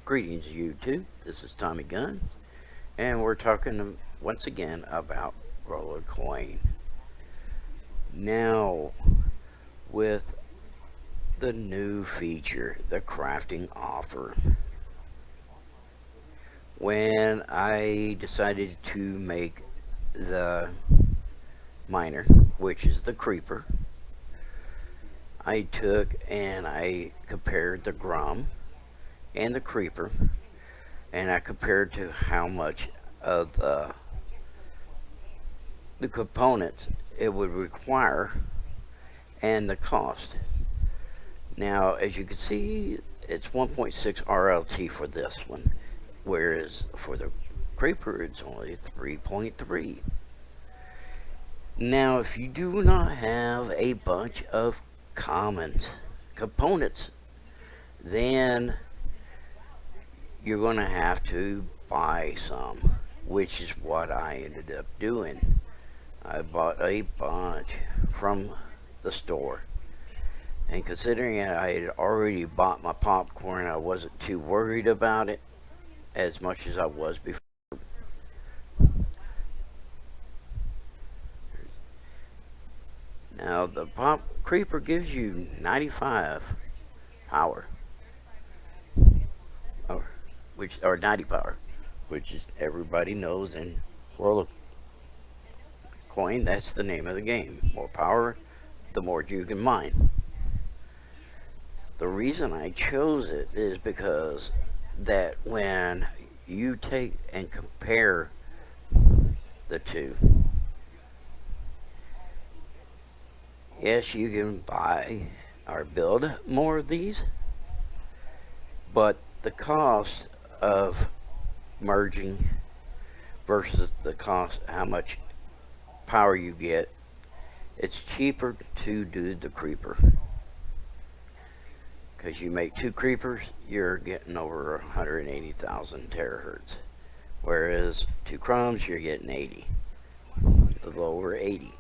Greetings YouTube, this is Tommy Gunn, and we're talking once again about Rollercoin. Now, with the new feature, the crafting offer, when I decided to make the miner, which is the creeper, I took and I compared the Grum and the creeper, and I compared to how much of the components it would require and the cost. Now, as you can see, it's 1.6 RLT for this one, whereas for the Creeper, it's only 3.3. Now, if you do not have a bunch of common components, then you're going to have to buy some, which is what I ended up doing. I bought a bunch from the store. And considering I had already bought my popcorn, I wasn't too worried about it as much as I was before. Now, the Pop Creeper gives you 95 power, or, or 90 power, which is everybody knows in World of Coin, that's the name of the game. More power, the more you can mine. The reason I chose it is because that when you take and compare the two, yes, you can buy or build more of these, but the cost of merging versus the cost, how much power you get, it's cheaper to do the creeper. Because you make two creepers, you're getting over 180,000 terahertz. Whereas two crumbs, you're getting 80. A little over 80.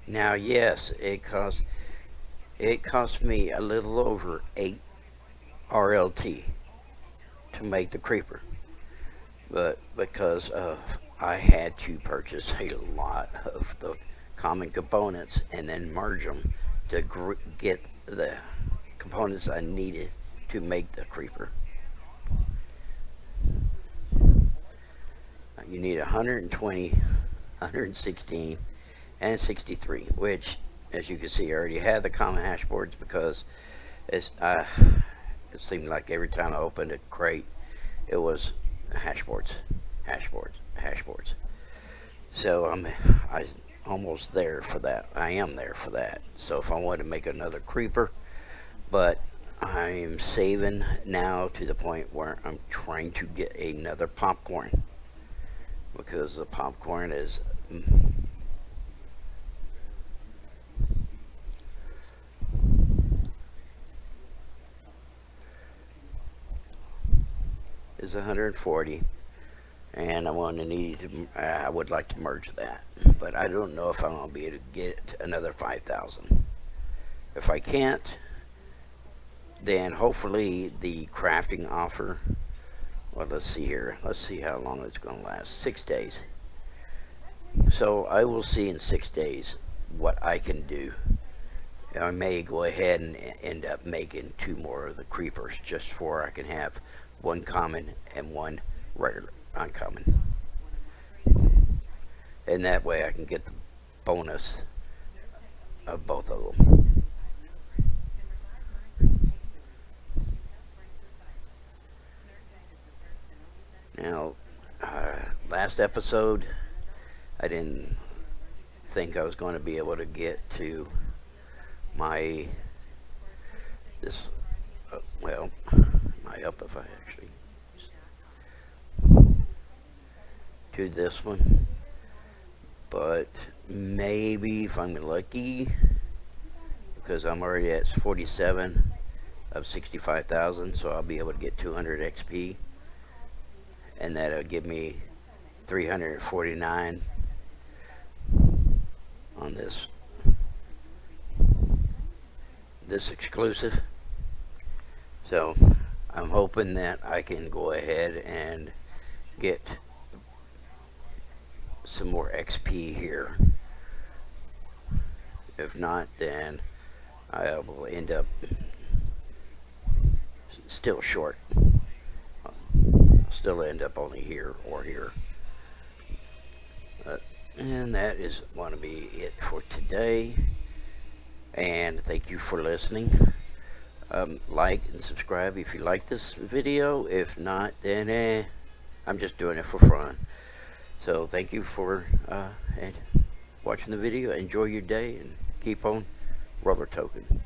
Now, yes, it cost me a little over 8 RLT to make the creeper, but because of I had to purchase a lot of the common components and then merge them to get the components I needed to make the creeper. You need 120, 116, and 63, which, as you can see, I already had the common hash boards because it seemed like every time I opened a crate, it was hash boards, hash boards, hash boards. So I almost there for that. I am there for that. So if I want to make another creeper, but I'm saving now to the point where I'm trying to get another popcorn because the popcorn is 140, and I would like to merge that, but I don't know if I'm gonna be able to get another 5,000. If I can't, then hopefully the crafting offer. Well, let's see here. Let's see how long it's gonna last. 6 days. So I will see in 6 days what I can do. I may go ahead and end up making two more of the creepers just for I can have one common and one regular uncommon. And that way I can get the bonus of both of them. Now, last episode, I didn't think I was going to be able to get to my this well my up if I actually to this one, but maybe if I'm lucky, because I'm already at 47 of 65,000, so I'll be able to get 200 XP, and that'll give me 349 on this exclusive. So I'm hoping that I can go ahead and get some more XP here. If not, then I will end up still short. I'll still end up only here or here. And that is going to be it for today. And thank you for listening. Like and subscribe if you like this video. If not, then I'm just doing it for fun. So thank you for watching the video. Enjoy your day and keep on roller token.